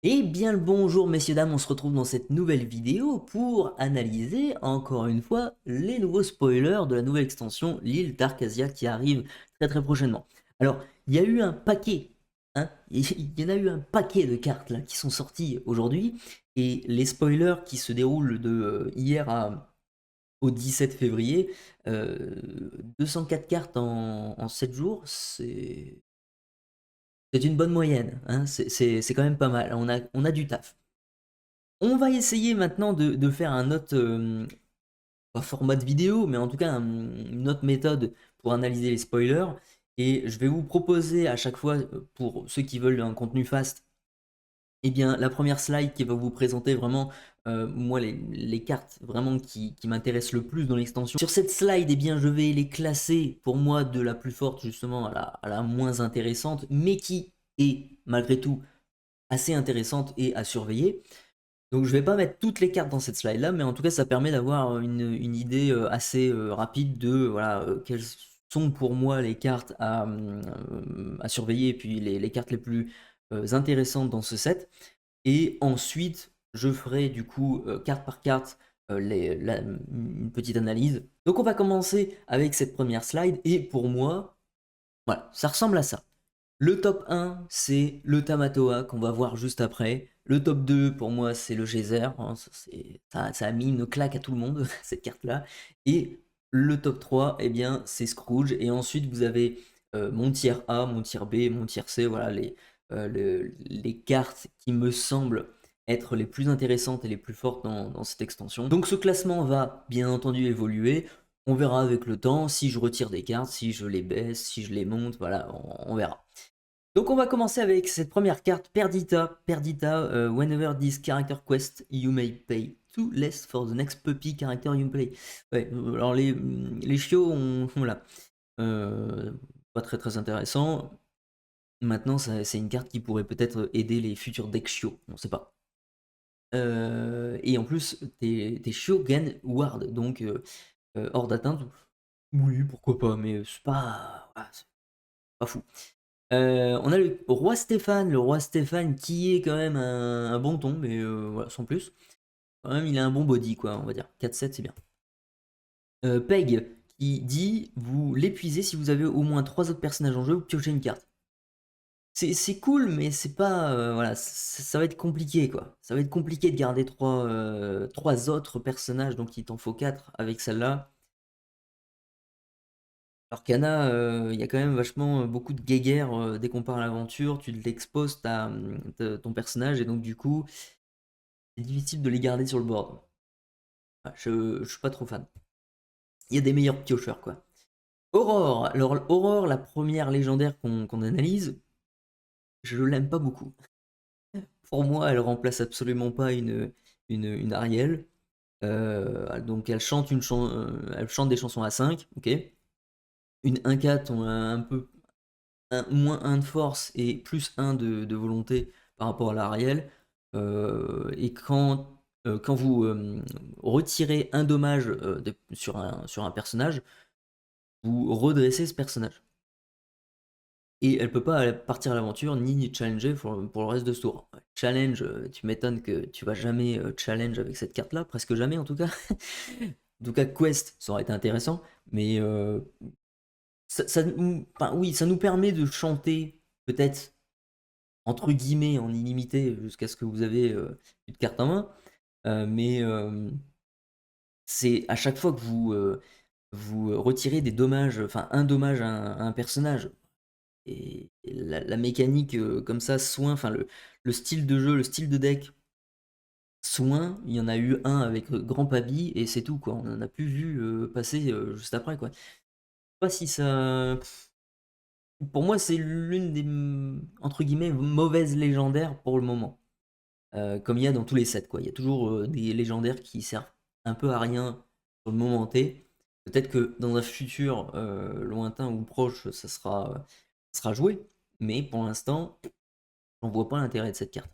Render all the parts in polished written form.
Eh bien le bonjour messieurs dames, on se retrouve dans cette nouvelle vidéo pour analyser encore une fois les nouveaux spoilers de la nouvelle extension l'île d'Arcasia qui arrive très prochainement. Alors il y a eu un paquet, hein, il y en a eu un paquet de cartes là qui sont sorties aujourd'hui et les spoilers qui se déroulent de hier au 17 février, 204 cartes en 7 jours, c'est une bonne moyenne, hein, c'est quand même pas mal, on a du taf. On va essayer maintenant de faire un autre, pas format de vidéo, mais en tout cas une autre méthode pour analyser les spoilers. Et je vais vous proposer à chaque fois, pour ceux qui veulent un contenu fast, eh bien la première slide qui va vous présenter vraiment, moi, les cartes vraiment qui m'intéressent le plus dans l'extension. Sur cette slide, eh bien, je vais les classer pour moi de la plus forte justement à la moins intéressante, mais qui est malgré tout assez intéressante et à surveiller. Donc je vais pas mettre toutes les cartes dans cette slide là, mais en tout cas ça permet d'avoir une idée assez rapide de voilà, quelles sont pour moi les cartes à surveiller et puis les cartes les plus intéressantes dans ce set. Et ensuite je ferai du coup carte par carte une petite analyse. Donc on va commencer avec cette première slide et pour moi, voilà, ça ressemble à ça. Le top 1, c'est le Tamatoa qu'on va voir juste après. Le top 2, pour moi, c'est le Geyser, hein, ça a mis une claque à tout le monde, cette carte-là. Et le top 3, eh bien, c'est Scrooge. Et ensuite, vous avez mon tiers A, mon tiers B, mon tiers C. Voilà les cartes qui me semblent être les plus intéressantes et les plus fortes dans cette extension. Donc ce classement va bien entendu évoluer. On verra avec le temps si je retire des cartes, si je les baisse, si je les monte, voilà, on verra. Donc on va commencer avec cette première carte, Perdita. Perdita, whenever this character quest, you may pay 2 less for the next puppy character you play. Ouais, alors les chiots, voilà. Pas très intéressant. Maintenant, c'est une carte qui pourrait peut-être aider les futurs decks chiots, on sait pas. Et en plus, tes chiots gagnent Ward, donc hors d'atteinte. Oui, pourquoi pas, mais c'est pas, voilà, c'est pas fou. On a le roi Stéphane qui est quand même un bon ton, mais voilà, sans plus. Quand même, il a un bon body, quoi, on va dire. 4-7, c'est bien. Peg, qui dit, vous l'épuisez si vous avez au moins 3 autres personnages en jeu, vous piochez une carte. C'est cool, mais c'est pas... voilà, ça va être compliqué, quoi. Ça va être compliqué de garder 3 autres personnages, donc il t'en faut 4 avec celle-là. Alors qu'Anna, il y a quand même vachement beaucoup de guéguerre dès qu'on part à l'aventure, tu l'exposes ton personnage et donc du coup c'est difficile de les garder sur le board. Ah, je suis pas trop fan. Il y a des meilleurs piocheurs quoi. Aurore, alors Aurore, la première légendaire qu'on analyse, je l'aime pas beaucoup. Pour moi, elle remplace absolument pas une Ariel. Donc elle chante des chansons à 5, ok. Une 1-4, on a un peu moins 1 de force et plus 1 de volonté par rapport à l'Ariel. Et quand vous retirez un dommage sur un personnage, vous redressez ce personnage. Et elle peut pas partir à l'aventure ni challenger pour le reste de ce tour. Challenge, tu m'étonnes que tu vas jamais challenge avec cette carte là, presque jamais en tout cas. En tout cas, Quest, ça aurait été intéressant, mais enfin, oui, ça nous permet de chanter peut-être entre guillemets en illimité jusqu'à ce que vous avez plus de cartes en main. Mais c'est à chaque fois que vous retirez des dommages, enfin un dommage à un personnage, et la mécanique comme ça, soin, enfin le style de jeu, le style de deck, soin, il y en a eu un avec Grand Pabi et c'est tout quoi. On en a plus vu passer juste après quoi. Je sais pas si ça. Pour moi, c'est l'une des entre guillemets mauvaises légendaires pour le moment. Comme il y a dans tous les sets, quoi. Il y a toujours des légendaires qui servent un peu à rien sur le moment T. Peut-être que dans un futur lointain ou proche, ça sera joué, mais pour l'instant, j'en vois pas l'intérêt de cette carte.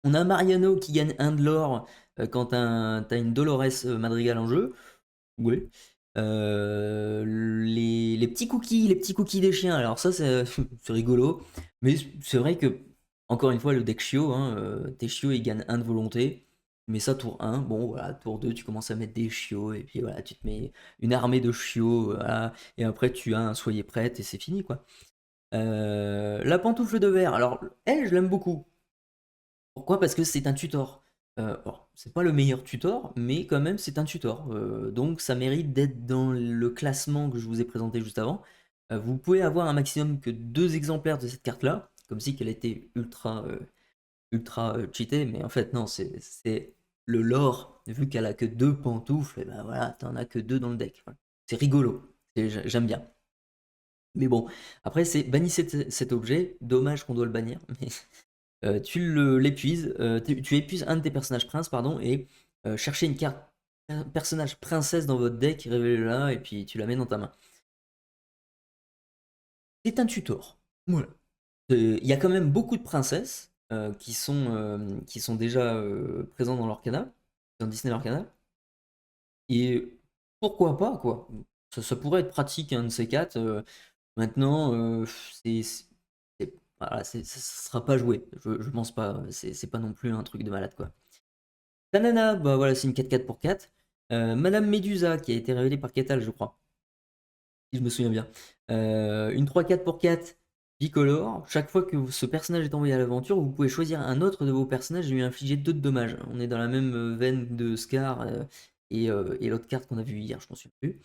On a Mariano qui gagne 1 de l'or quand t'as une Dolores Madrigal en jeu. Oui. Les petits cookies des chiens, alors ça c'est c'est rigolo, mais c'est vrai que Encore une fois, le deck Chio, hein, tes Chio, ils gagnent 1 de volonté. Tu mets ça tour 1, bon voilà, tour 2, tu commences à mettre des Chio, et puis voilà, tu te mets une armée de Chio, voilà, et après tu as un Soyez prête, et c'est fini, quoi. La pantoufle de verre, alors elle, je l'aime beaucoup. Pourquoi? Parce que c'est un tutor. Alors, c'est pas le meilleur tutor, mais quand même c'est un tutor. Donc ça mérite d'être dans le classement que je vous ai présenté juste avant. Vous pouvez avoir un maximum que 2 exemplaires de cette carte-là, comme si qu'elle était ultra cheatée, mais en fait non, c'est le lore. Vu qu'elle a que 2 pantoufles, et ben voilà, t'en as que 2 dans le deck. Voilà. C'est rigolo, j'aime bien. Mais bon, après c'est bannissez cet objet, dommage qu'on doit le bannir, mais l'épuises, tu épuises un de tes personnages princes, pardon, et cherchez une carte personnage princesse dans votre deck, révélez-la, et puis tu la mets dans ta main. C'est un tutor. Voilà. Il y a quand même beaucoup de princesses qui sont déjà présentes dans l'Orcana, dans Disney l'Orcana, et pourquoi pas, quoi. Ça pourrait être pratique, un de ces quatre. Maintenant, voilà, ça sera pas joué. Je pense pas. C'est pas non plus un truc de malade, quoi. Tanana, bah voilà, c'est une 4-4 pour 4. Madame Médusa, qui a été révélée par Ketal, je crois, si je me souviens bien. Une 3-4 pour 4 bicolore. Chaque fois que ce personnage est envoyé à l'aventure, vous pouvez choisir un autre de vos personnages et lui infliger 2 de dommages. On est dans la même veine de Scar et l'autre carte qu'on a vue hier, je m'en souviens plus.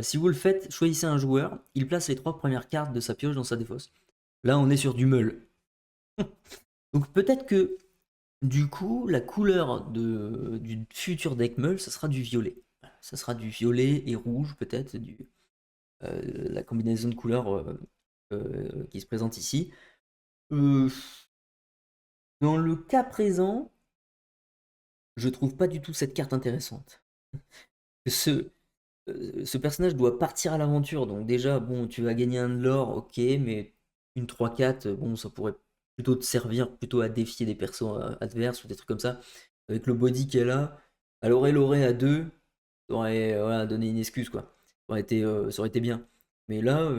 Si vous le faites, choisissez un joueur. Il place les 3 premières cartes de sa pioche dans sa défausse. Là, on est sur du meul. Donc peut-être que du coup, la couleur du futur deck meul, ça sera du violet. Voilà, ça sera du violet et rouge, peut-être, la combinaison de couleurs qui se présente ici. Euh, Dans le cas présent, je trouve pas du tout cette carte intéressante. Ce, Ce personnage doit partir à l'aventure, donc déjà, bon, tu vas gagner un de l'or, ok, mais une 3-4, bon, ça pourrait plutôt te servir plutôt à défier des persos adverses ou des trucs comme ça. Avec le body qu'elle a, elle aurait l'aurait à 2, ça aurait voilà, donné une excuse, quoi. Ça aurait été bien. Mais là,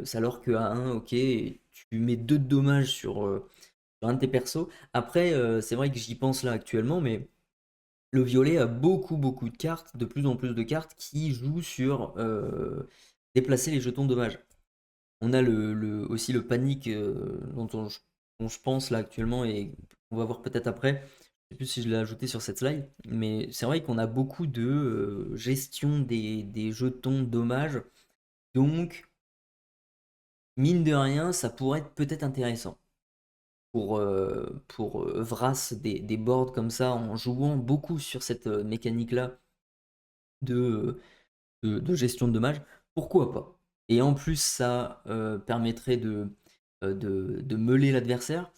c'est alors que à 1, ok, tu mets 2 de dommages sur un de tes persos. Après, c'est vrai que j'y pense là actuellement, mais le violet a beaucoup de cartes, de plus en plus de cartes qui jouent sur déplacer les jetons de dommage. On a aussi le panique dont je pense là actuellement et on va voir peut-être après. Je sais plus si je l'ai ajouté sur cette slide, mais c'est vrai qu'on a beaucoup de gestion des jetons de dommage. Donc, mine de rien, ça pourrait être peut-être intéressant pour Vras des boards comme ça en jouant beaucoup sur cette mécanique-là de, de gestion de dommages, pourquoi pas? Et en plus, ça permettrait de meuler l'adversaire.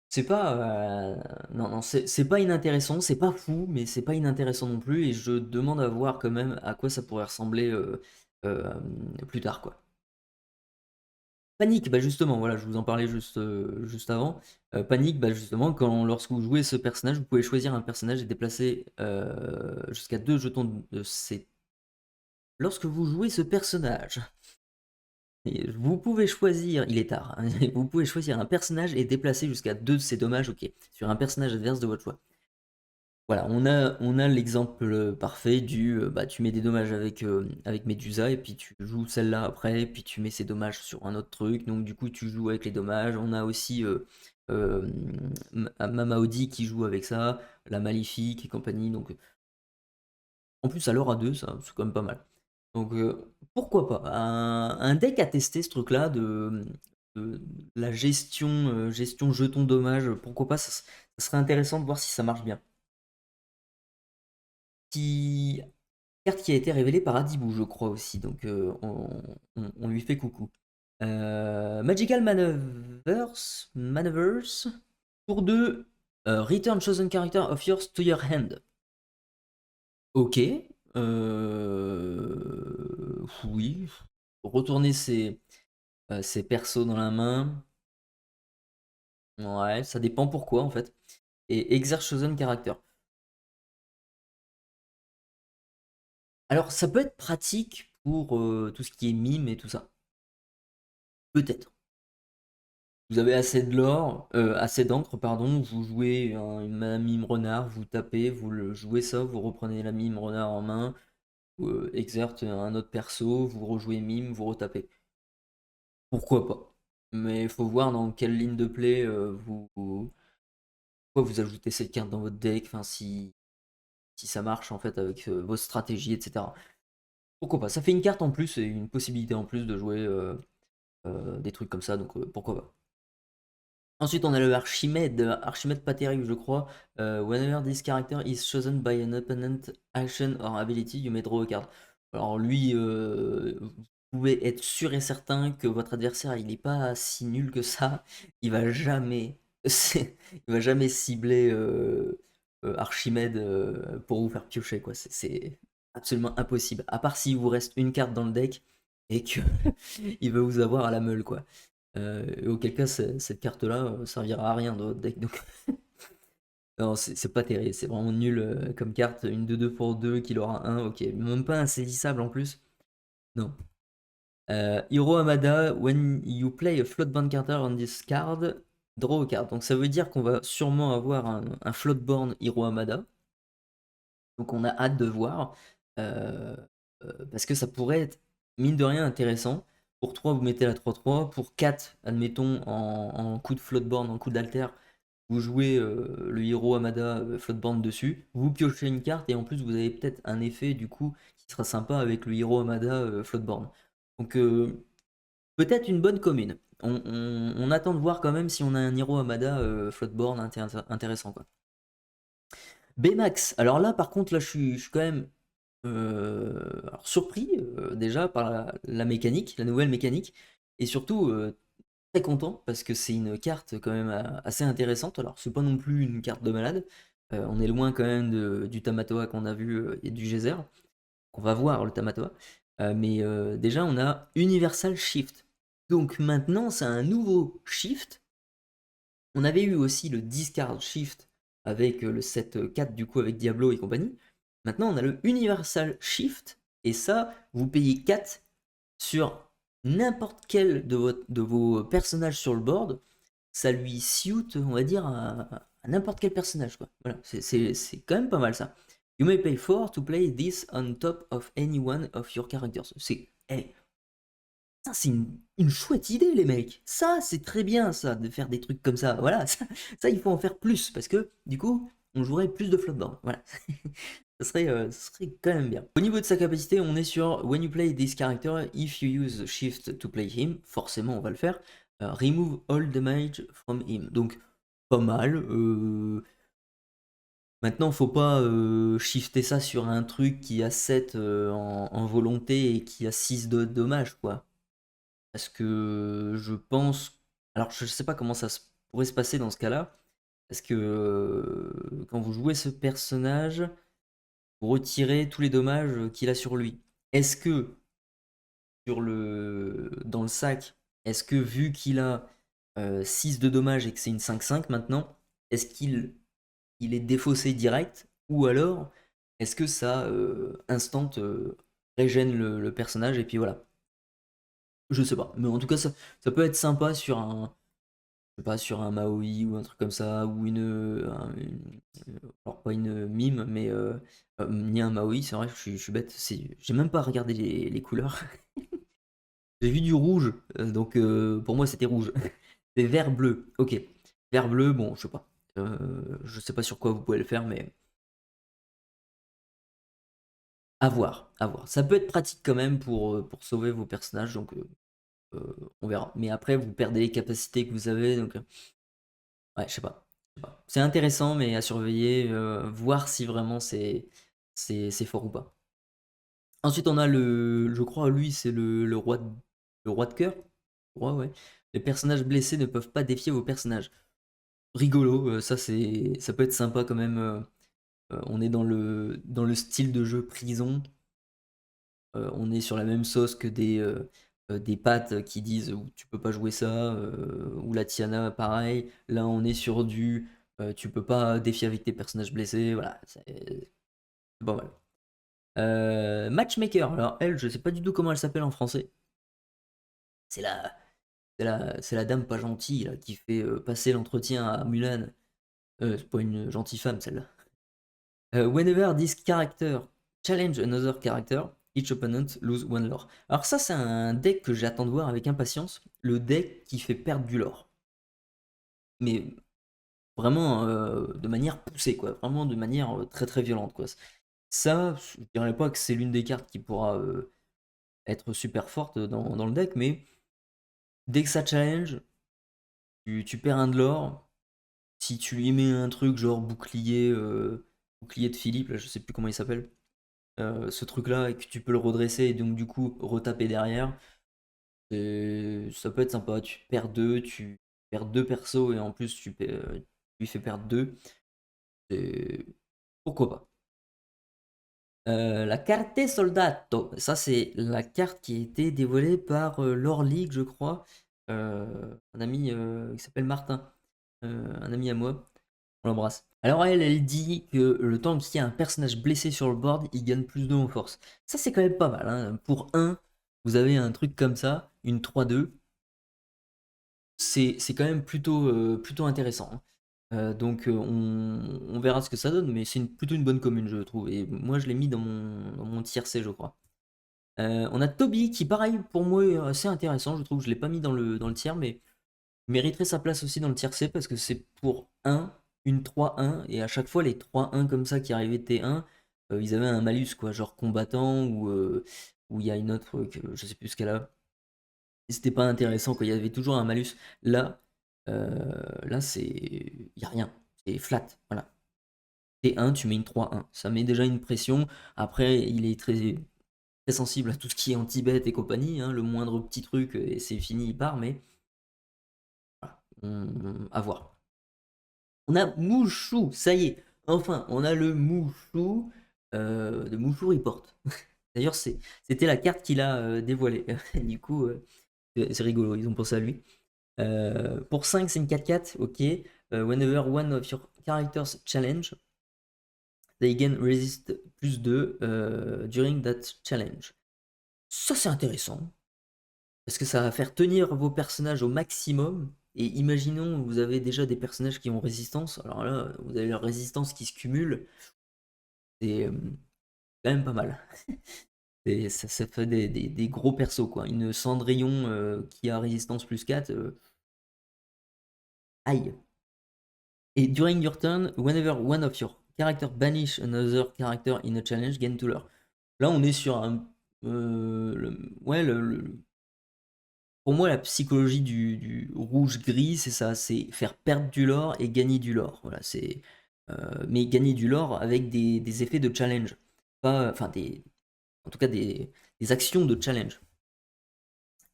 C'est pas. Non, non, c'est pas inintéressant, c'est pas fou, mais c'est pas inintéressant non plus. Et je demande à voir quand même à quoi ça pourrait ressembler euh, plus tard, quoi. Panique, bah justement, voilà, je vous en parlais juste avant. Panique, bah justement, lorsque vous jouez ce personnage, vous pouvez choisir un personnage et déplacer jusqu'à 2 jetons de ses. Lorsque vous jouez ce personnage, vous pouvez choisir, il est tard, hein, vous pouvez choisir un personnage et déplacer jusqu'à 2 de ses dommages, ok, sur un personnage adverse de votre choix. Voilà, on a l'exemple parfait bah, tu mets des dommages avec Medusa et puis tu joues celle-là après, puis tu mets ces dommages sur un autre truc, donc du coup tu joues avec les dommages. On a aussi euh, Mamaodi qui joue avec ça, la Maléfique et compagnie, donc en plus alors à 2, ça c'est quand même pas mal. Donc pourquoi pas? Un deck à tester ce truc-là de la gestion jeton dommage, pourquoi pas? Ça serait intéressant de voir si ça marche bien. Qui Carte qui a été révélée par Adibou, je crois aussi, donc on lui fait coucou. Magical Maneuvers, tour 2, Return Chosen Character of yours to your hand. Ok, oui, retourner ses persos dans la main, ouais, ça dépend pourquoi en fait. Et Exert Chosen Character. Alors ça peut être pratique pour tout ce qui est mime et tout ça, peut-être. Vous avez assez de l'or, assez d'encre, pardon, vous jouez un mime renard, vous tapez, vous le jouez ça, vous reprenez la mime renard en main, vous exerce un autre perso, vous rejouez mime, vous retapez. Pourquoi pas? Mais il faut voir dans quelle ligne de play pourquoi vous ajoutez cette carte dans votre deck, enfin si ça marche en fait avec vos stratégies, etc. Pourquoi pas? Ça fait une carte en plus et une possibilité en plus de jouer des trucs comme ça, donc pourquoi pas? Ensuite, on a le Archimède. Archimède pas terrible, je crois. Whenever this character is chosen by an opponent action or ability, you may draw a card. Alors lui, vous pouvez être sûr et certain que votre adversaire, il n'est pas si nul que ça. Il va jamais, il va jamais cibler Archimède pour vous faire piocher, quoi. C'est absolument impossible. À part s'il vous reste une carte dans le deck et que il veut vous avoir à la meule, quoi. Et auquel cas, cette carte-là servira à rien dans votre deck. Donc, non, c'est pas terrible, c'est vraiment nul comme carte. Une 2-2 pour 2 qui aura 1, ok. Même pas insaisissable en plus. Non. Hiro Hamada, when you play a floatborn character on this card, draw a card. Donc ça veut dire qu'on va sûrement avoir un floatborn Hiro Hamada. Donc on a hâte de voir. Parce que ça pourrait être, mine de rien, intéressant. Pour 3, vous mettez la 3-3. Pour 4, admettons, en coup de floatborn, en coup d'alter, vous jouez le héros Hamada floatborn dessus. Vous piochez une carte et en plus, vous avez peut-être un effet du coup qui sera sympa avec le héros Hamada floatborn. Donc, peut-être une bonne commune. On attend de voir quand même si on a un héros Hamada floatborn intéressant, quoi. Baymax. Alors là, par contre, là, je suis quand même alors, surpris déjà par la mécanique, la nouvelle mécanique, et surtout très content parce que c'est une carte quand même assez intéressante. Alors, c'est pas non plus une carte de malade. On est loin quand même du Tamatoa qu'on a vu et du Geyser. On va voir le Tamatoa. Mais déjà, on a Universal Shift. Donc maintenant, c'est un nouveau shift. On avait eu aussi le Discard Shift avec le set 4 du coup avec Diablo et compagnie. Maintenant, on a le Universal Shift. Et ça, vous payez 4 sur n'importe quel de vos personnages sur le board. Ça lui suit, on va dire, à n'importe quel personnage, quoi. Voilà, c'est quand même pas mal ça. You may pay 4 to play this on top of any one of your characters. Ça, c'est une chouette idée, les mecs. Ça, c'est très bien, ça, de faire des trucs comme ça. Voilà, ça, il faut en faire plus, parce que, du coup, on jouerait plus de floatboard. Voilà. Ça serait quand même bien. Au niveau de sa capacité, on est sur When you play this character, if you use Shift to play him, forcément, on va le faire. Remove all damage from him. Donc, pas mal. Maintenant, faut pas shifter ça sur un truc qui a 7 en volonté et qui a 6 de dommage, quoi. Parce que je pense. Alors, je sais pas comment ça pourrait se passer dans ce cas-là. Parce que quand vous jouez ce personnage, vous retirez tous les dommages qu'il a sur lui. Est-ce que dans le sac, est-ce que vu qu'il a 6 de dommages et que c'est une 5-5 maintenant, est-ce qu'il est défaussé direct? Ou alors, est-ce que ça instant régène le personnage et puis voilà. Je sais pas. Mais en tout cas, ça peut être sympa sur un, je sais pas, sur un Maui ou un truc comme ça, ou alors pas une mime, mais ni un Maui, c'est vrai, je suis bête, j'ai même pas regardé les couleurs. J'ai vu du rouge, donc pour moi c'était rouge. C'est vert bleu, ok. Vert bleu, bon, je sais pas. Je sais pas sur quoi vous pouvez le faire, mais à voir, à voir. Ça peut être pratique quand même pour sauver vos personnages, donc on verra. Mais après, vous perdez les capacités que vous avez, donc ouais, je sais pas. Je sais pas. C'est intéressant, mais à surveiller, voir si vraiment c'est fort ou pas. Ensuite, on a je crois, lui, c'est le roi de cœur. Roi, ouais. Les personnages blessés ne peuvent pas défier vos personnages. Rigolo, ça peut être sympa quand même. On est dans le style de jeu prison. On est sur la même sauce que des pattes qui disent tu peux pas jouer ça, ou la Tiana pareil. Là on est sur tu peux pas défier avec tes personnages blessés, voilà, c'est pas mal. Matchmaker, alors elle je sais pas du tout comment elle s'appelle en français. C'est la, c'est la dame pas gentille là, qui fait passer l'entretien à Mulan. C'est pas une gentille femme celle-là. Whenever this character challenge another character, each opponent lose one lore. Alors ça c'est un deck que j'attends de voir avec impatience. Le deck qui fait perdre du lore. Mais vraiment de manière poussée, quoi. Vraiment de manière très très violente, quoi. Ça, je dirais pas que c'est l'une des cartes qui pourra être super forte dans le deck, mais dès que ça challenge, tu perds un de l'or. Si tu lui mets un truc genre bouclier, bouclier de Philippe, là, je sais plus comment il s'appelle, ce truc-là, et que tu peux le redresser et donc du coup retaper derrière, ça peut être sympa. Tu perds deux persos et en plus tu lui fais perdre deux. Pourquoi pas. La carte soldato, ça c'est la carte qui a été dévoilée par Lore League, je crois. Un ami qui s'appelle Martin, un ami à moi, on l'embrasse. Alors elle dit que le temps qu'il y a un personnage blessé sur le board, il gagne plus 2 en force. Ça c'est quand même pas mal, hein. Pour un, vous avez un truc comme ça, une 3-2, c'est quand même plutôt intéressant, hein. Donc on verra ce que ça donne, mais c'est plutôt une bonne commune, je trouve. Et moi, je l'ai mis dans mon tier C, je crois. On a Toby qui, pareil, pour moi, est assez intéressant. Je trouve que je ne l'ai pas mis dans le tiers, mais mériterait sa place aussi dans le tier C parce que c'est pour un une 3-1. Et à chaque fois, les 3-1 comme ça qui arrivaient T1, ils avaient un malus, quoi, genre combattant ou il y a une autre, je sais plus ce qu'elle a. Et c'était pas intéressant, quoi. Il y avait toujours un malus. Là, là c'est. Il n'y a rien. C'est flat. Voilà. T1, tu mets une 3-1. Ça met déjà une pression. Après, il est très, très sensible à tout ce qui est anti-bet et compagnie, hein. Le moindre petit truc, et c'est fini, il part, mais voilà, à voir. On a Mouchou, ça y est. Enfin, on a le Mouchou de Mouchou Report. D'ailleurs, c'était la carte qu'il a dévoilée. Du coup, c'est rigolo, ils ont pensé à lui. Pour 5, c'est une 4-4, ok. Whenever one of your characters challenge, they gain resist plus 2 during that challenge. Ça, c'est intéressant. Parce que ça va faire tenir vos personnages au maximum. Et imaginons, vous avez déjà des personnages qui ont résistance. Alors là, vous avez leur résistance qui se cumule. C'est quand même pas mal. Et ça fait des gros persos, quoi. Une Cendrillon qui a résistance plus 4. Aïe. Et during your turn, whenever one of your characters banish another character in a challenge, gain 2 lore. Là, on est sur un. Ouais, pour moi, la psychologie du rouge-gris, c'est ça, c'est faire perdre du lore et gagner du lore. Voilà, mais gagner du lore avec des effets de challenge. Pas, enfin, en tout cas, des actions de challenge.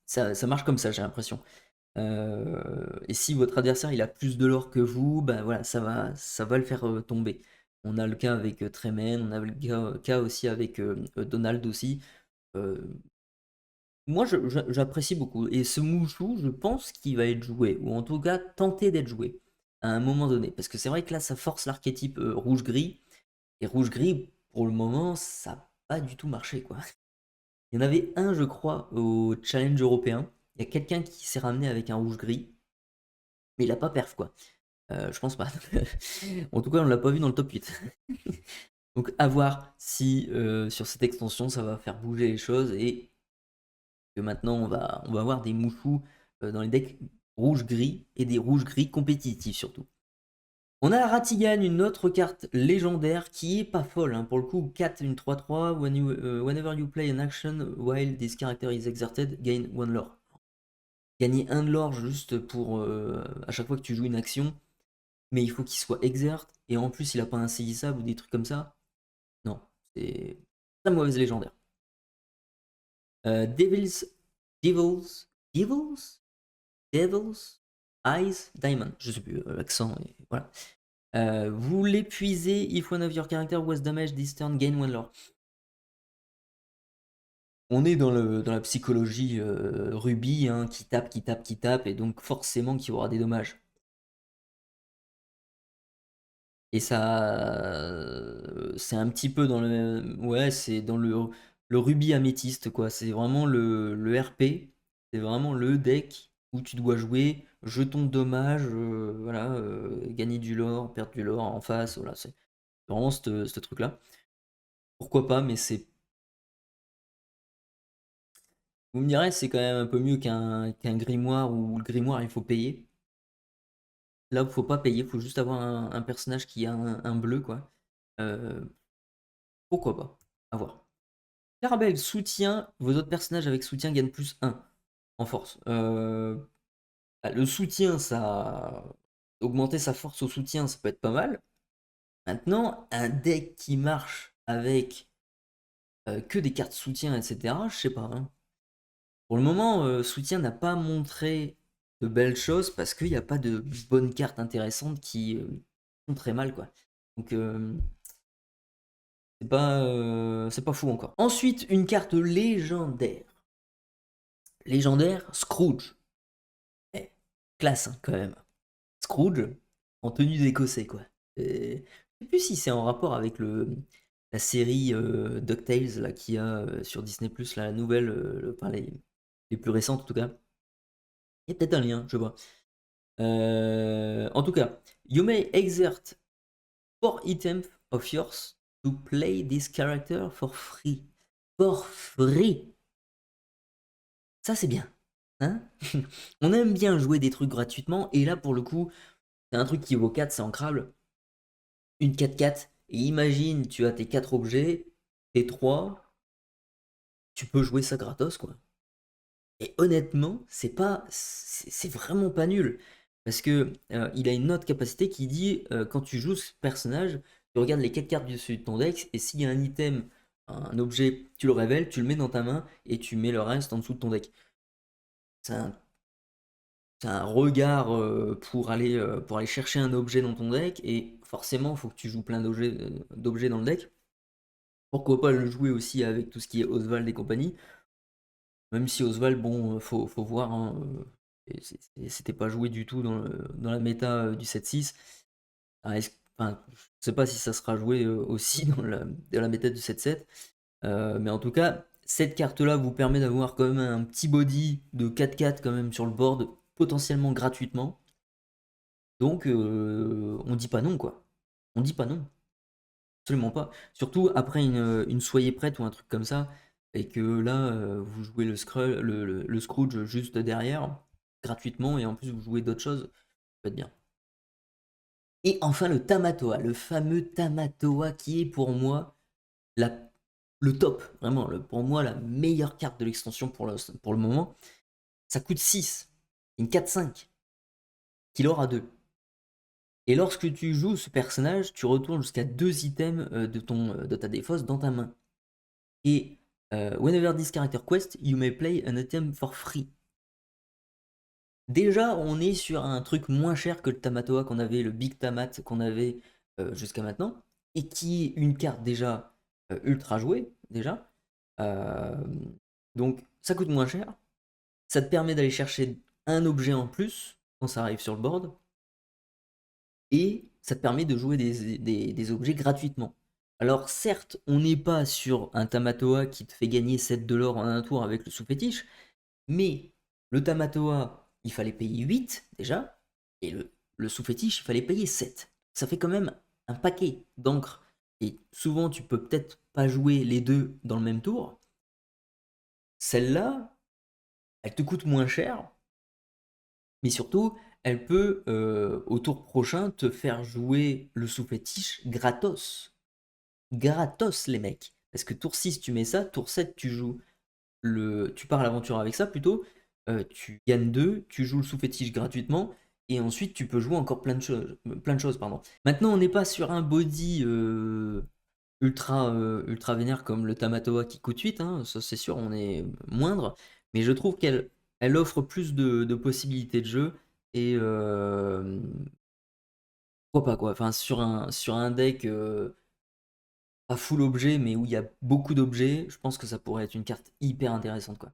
Ça marche comme ça, j'ai l'impression. Et si votre adversaire il a plus de lore que vous, ben voilà, ça va le faire tomber. On a le cas avec Tremen, on a le cas aussi avec Donald aussi. Euh, Moi, j'apprécie beaucoup. Et ce Mouchou, je pense qu'il va être joué, ou en tout cas tenter d'être joué à un moment donné. Parce que c'est vrai que là, ça force l'archétype rouge-gris. Et rouge-gris, pour le moment, ça n'a pas du tout marché, quoi. Il y en avait un, je crois, au challenge européen. Il y a quelqu'un qui s'est ramené avec un rouge-gris, mais il n'a pas perf, quoi. Je pense pas. En tout cas, on ne l'a pas vu dans le top 8. Donc, à voir si sur cette extension, ça va faire bouger les choses et que maintenant on va avoir des mouchous dans les decks rouge-gris et des rouges-gris compétitifs surtout. On a Ratigan, une autre carte légendaire qui est pas folle, hein. Pour le coup, 4, une 3-3, whenever you play an action while this character is exerted, gain 1 lore. Gagner 1 de lore juste pour à chaque fois que tu joues une action, mais il faut qu'il soit exert, et en plus il a pas un saisissable ou des trucs comme ça. Non, c'est très mauvaise légendaire. Devils, Devils, Devils, Devils, Eyes, Diamond. Je sais plus l'accent, et voilà. Vous l'épuisez, if one of your character was damaged this turn, gain 1 lore. On est dans la psychologie Ruby, hein, qui tape, qui tape, qui tape, et donc forcément qu'il y aura des dommages. Et ça, c'est un petit peu dans le, ouais, c'est dans le Ruby améthyste, quoi. C'est vraiment le RP, c'est vraiment le deck où tu dois jouer jetons de dommage, voilà, gagner du lore, perdre du lore en face, voilà, c'est vraiment ce truc-là. Pourquoi pas, mais c'est. Vous me direz, c'est quand même un peu mieux qu'un grimoire où le grimoire il faut payer. Là, il faut pas payer, il faut juste avoir un personnage qui a un bleu, quoi. Euh, Pourquoi pas? À voir. Clarabelle, soutien, vos autres personnages avec soutien gagnent plus 1 en force. Le soutien, ça. Augmenter sa force au soutien, ça peut être pas mal. Maintenant, un deck qui marche avec que des cartes soutien, etc., je sais pas, hein. Pour le moment, soutien n'a pas montré de belles choses parce qu'il n'y a pas de bonnes cartes intéressantes qui font très mal, quoi. Donc, c'est pas fou encore. Ensuite, une carte légendaire. Légendaire, Scrooge. Eh, classe, hein, quand même. Scrooge en tenue d'écossais, quoi. Et je sais plus si c'est en rapport avec la série DuckTales là, qu'il y a sur Disney+, la nouvelle, enfin, les plus récentes en tout cas. Il y a peut-être un lien, je sais pas. En tout cas, you may exert 4 items of yours to play this character for free. For free. Ça c'est bien. Hein. On aime bien jouer des trucs gratuitement, et là pour le coup, c'est un truc qui vaut 4, c'est ancrable. Une 4-4, et imagine, tu as tes 4 objets, tes 3, tu peux jouer ça gratos, quoi. Et honnêtement, c'est vraiment pas nul. Parce que il a une autre capacité qui dit quand tu joues ce personnage, tu regardes les 4 cartes du dessus de ton deck, et s'il y a un item, un objet, tu le révèles, tu le mets dans ta main, et tu mets le reste en dessous de ton deck. C'est un, c'est un regard pour aller chercher un objet dans ton deck, et forcément, il faut que tu joues plein d'objets dans le deck. Pourquoi pas le jouer aussi avec tout ce qui est Oswald et compagnie. Même si Oswald, bon, faut voir, hein, c'était pas joué du tout dans la méta du 7-6. Ah, enfin, je sais pas si ça sera joué aussi dans la méta du 7-7. Mais en tout cas, cette carte-là vous permet d'avoir quand même un petit body de 4-4 quand même sur le board, potentiellement gratuitement. Donc, on dit pas non, quoi. On dit pas non. Absolument pas. Surtout après une soyez prête ou un truc comme ça, et que là, vous jouez le Scrooge juste derrière, gratuitement, et en plus vous jouez d'autres choses, ça peut être bien. Et enfin le Tamatoa, le fameux Tamatoa qui est pour moi la, le top, vraiment, pour moi la meilleure carte de l'extension pour le moment. Ça coûte 6, une 4-5, qu'il aura 2. Et lorsque tu joues ce personnage, tu retournes jusqu'à 2 items de ta défausse dans ta main. Et whenever this character quest, you may play an item for free. Déjà, on est sur un truc moins cher que le Tamatoa qu'on avait, le Big Tamat qu'on avait jusqu'à maintenant, et qui est une carte déjà ultra jouée, déjà. Euh, donc, ça coûte moins cher. Ça te permet d'aller chercher un objet en plus quand ça arrive sur le board, et ça te permet de jouer des objets gratuitement. Alors certes, on n'est pas sur un Tamatoa qui te fait gagner 7 de l'or en un tour avec le sous-fétiche, mais le Tamatoa, il fallait payer 8 déjà, et le sous-fétiche, il fallait payer 7. Ça fait quand même un paquet d'encre, et souvent tu peux peut-être pas jouer les deux dans le même tour. Celle-là, elle te coûte moins cher, mais surtout, elle peut, au tour prochain, te faire jouer le sous-fétiche gratos. Gratos, les mecs. Parce que tour 6, tu mets ça, tour 7, tu pars à l'aventure avec ça plutôt, tu gagnes 2, tu joues le sous-fétiche gratuitement, et ensuite tu peux jouer encore plein de choses, pardon. Maintenant, on n'est pas sur un body ultra vénère comme le Tamatoa qui coûte 8, hein, ça c'est sûr, on est moindre, mais je trouve qu'elle offre plus de possibilités de jeu, et pourquoi pas, quoi. Enfin, sur un deck pas full objet, mais où il y a beaucoup d'objets, je pense que ça pourrait être une carte hyper intéressante, quoi.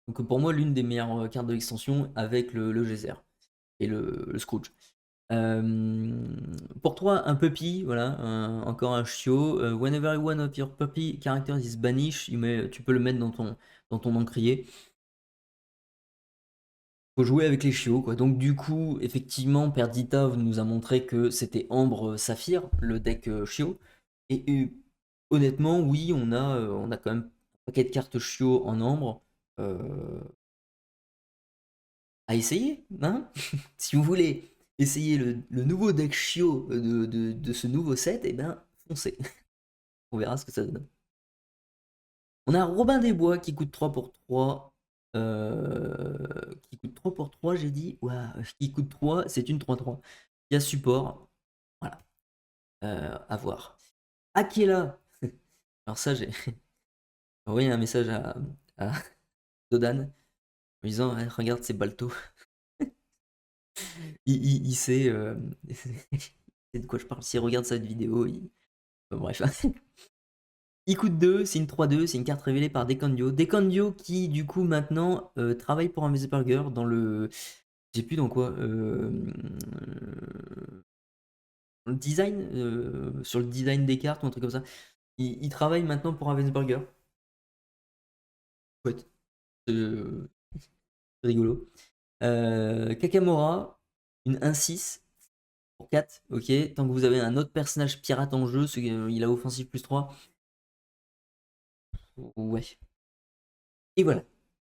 Donc pour moi, l'une des meilleures cartes de l'extension avec le geyser et le Scrooge. Pour toi, un puppy, voilà, encore un chiot. Whenever one of your puppy characters is banished, tu peux le mettre dans ton encrier. faut jouer avec les chiots, quoi. Donc du coup, effectivement, Perdita nous a montré que c'était Ambre Saphir, le deck chiot. Et honnêtement, oui, on a quand même un paquet de cartes chiots en Ambre euh, à essayer, hein. Si vous voulez essayer le nouveau deck chiot de ce nouveau set, eh ben, foncez. On verra ce que ça donne. On a Robin des Bois qui coûte 3 pour 3. Qui coûte 3 pour 3, j'ai dit. Ouah, qui coûte 3, c'est une 3-3. Il y a support. Voilà. À voir. Akela. Alors ça, j'ai envoyé un message à Dodan en lui disant ouais, regarde, c'est Balto. Il sait, il sait de quoi je parle. S'il regarde cette vidéo, bref. Il coûte 2, c'est une 3-2, c'est une carte révélée par Decandio. Decandio qui, du coup, maintenant travaille pour un Burger dans le. J'ai plus dans quoi. Le design, sur le design des cartes ou un truc comme ça. Il travaille maintenant pour Ravensburger. Chouette. C'est rigolo. Kakamora, une 1-6 pour 4. Ok. Tant que vous avez un autre personnage pirate en jeu, il a offensif plus 3. Ouais. Et voilà.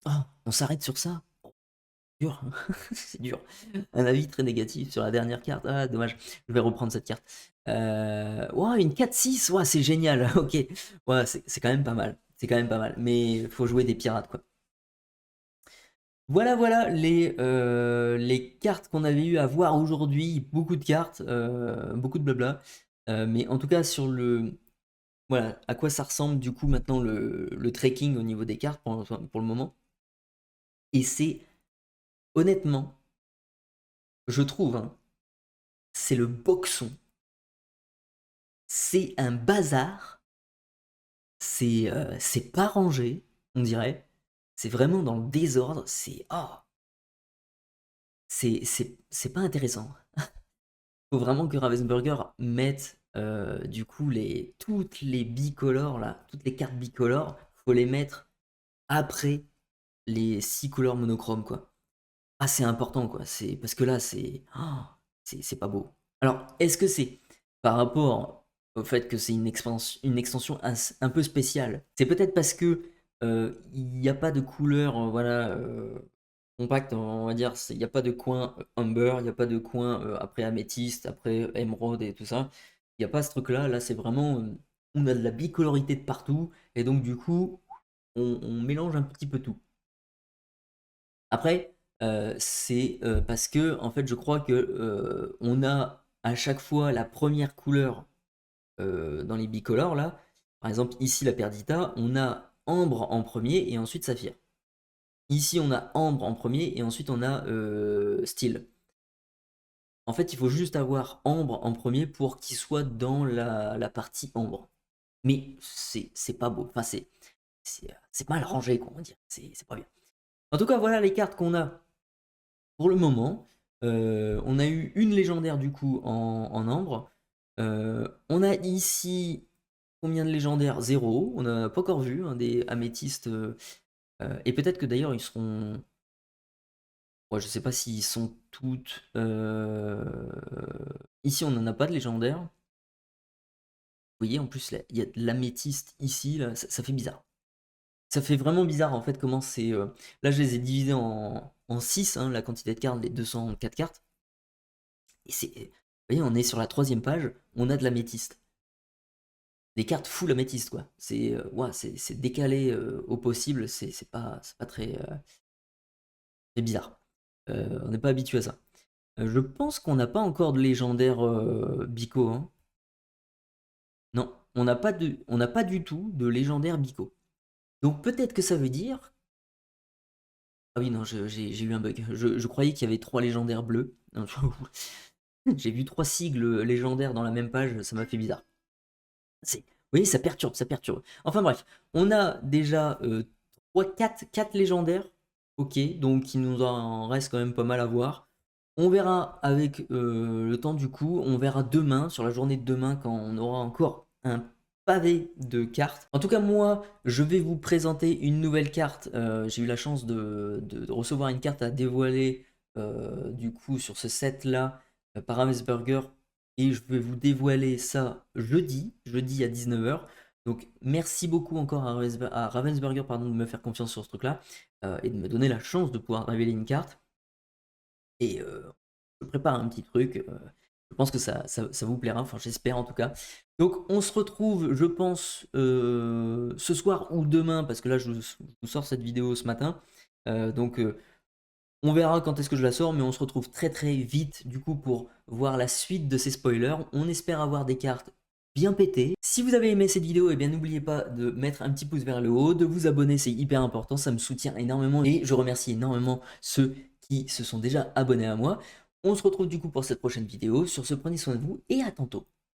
Ah, on s'arrête sur ça. Dur. C'est dur. Un avis très négatif sur la dernière carte. Ah, dommage. Je vais reprendre cette carte. Ouah, une 4-6. Ouah, c'est génial. Ok. Ouais, c'est quand même pas mal. C'est quand même pas mal. Mais il faut jouer des pirates, quoi. Voilà, voilà les cartes qu'on avait eu à voir aujourd'hui. Beaucoup de cartes, beaucoup de blabla. Mais en tout cas, sur le. Voilà, à quoi ça ressemble du coup maintenant le trekking au niveau des cartes pour le moment. Et c'est honnêtement, je trouve, hein, c'est le boxon. C'est un bazar. C'est pas rangé, on dirait. C'est vraiment dans le désordre. C'est pas intéressant. Faut vraiment que Ravensburger mette du coup toutes les bicolores là, toutes les cartes bicolores, faut les mettre après les 6 couleurs monochromes quoi. Ah c'est important quoi, c'est parce que là c'est pas beau. Alors est-ce que c'est par rapport au fait que c'est une extension un peu spéciale? C'est peut-être parce que il n'y a pas de couleur voilà compact, on va dire, il n'y a pas de coin Amber, il n'y a pas de coin après Améthyste, après Émeraude et tout ça. Il n'y a pas ce truc-là. Là, c'est vraiment. On a de la bicolorité de partout. Et donc, du coup, on mélange un petit peu tout. Après, c'est parce que, en fait, je crois que on a à chaque fois la première couleur dans les bicolores, là. Par exemple, ici, la Perdita, on a ambre en premier et ensuite saphir. Ici, on a ambre en premier et ensuite on a steel. En fait, il faut juste avoir ambre en premier pour qu'il soit dans la partie ambre. Mais c'est pas beau. Enfin, c'est mal rangé, quoi, on va dire. C'est pas bien. En tout cas, voilà les cartes qu'on a pour le moment. On a eu une légendaire du coup en ambre. On a ici combien de légendaires? Zéro. On n'a pas encore vu hein, des améthystes. Et peut-être que d'ailleurs ils seront. Ouais, je sais pas s'ils sont toutes. Ici, on n'en a pas de légendaire. Vous voyez, en plus, là, il y a de l'améthyste ici, là, ça fait bizarre. Ça fait vraiment bizarre en fait comment c'est. Là, je les ai divisés en 6, hein, la quantité de cartes, les 204 cartes. Et c'est. Vous voyez, on est sur la troisième page, on a de l'améthyste. Des cartes full améthyste, quoi. Ouais, c'est décalé au possible, c'est pas très. C'est bizarre. On n'est pas habitué à ça. Je pense qu'on n'a pas encore de légendaire Bico. Hein. Non, on n'a pas du tout de légendaire Bico. Donc peut-être que ça veut dire. Ah oui, non, j'ai eu un bug. Je croyais qu'il y avait 3 légendaires bleus. J'ai vu 3 sigles légendaires dans la même page, ça m'a fait bizarre. Vous voyez, ça perturbe, ça perturbe. Enfin bref, on a déjà 4 légendaires. Ok, donc il nous en reste quand même pas mal à voir. On verra avec le temps du coup, on verra demain, sur la journée de demain, quand on aura encore un pavé de cartes. En tout cas, moi, je vais vous présenter une nouvelle carte. J'ai eu la chance de recevoir une carte à dévoiler du coup sur ce set-là par Ravensburger. Et je vais vous dévoiler ça jeudi à 19h. Donc merci beaucoup encore à Ravensburger pardon, de me faire confiance sur ce truc-là et de me donner la chance de pouvoir révéler une carte. Et je prépare un petit truc. Je pense que ça vous plaira, enfin j'espère en tout cas. Donc on se retrouve, je pense, ce soir ou demain, parce que là je vous sors cette vidéo ce matin. Donc on verra quand est-ce que je la sors, mais on se retrouve très très vite du coup pour voir la suite de ces spoilers. On espère avoir des cartes bien pétées. Si vous avez aimé cette vidéo, eh bien n'oubliez pas de mettre un petit pouce vers le haut, de vous abonner, c'est hyper important, ça me soutient énormément et je remercie énormément ceux qui se sont déjà abonnés à moi. On se retrouve du coup pour cette prochaine vidéo. Sur ce, prenez soin de vous et à tantôt.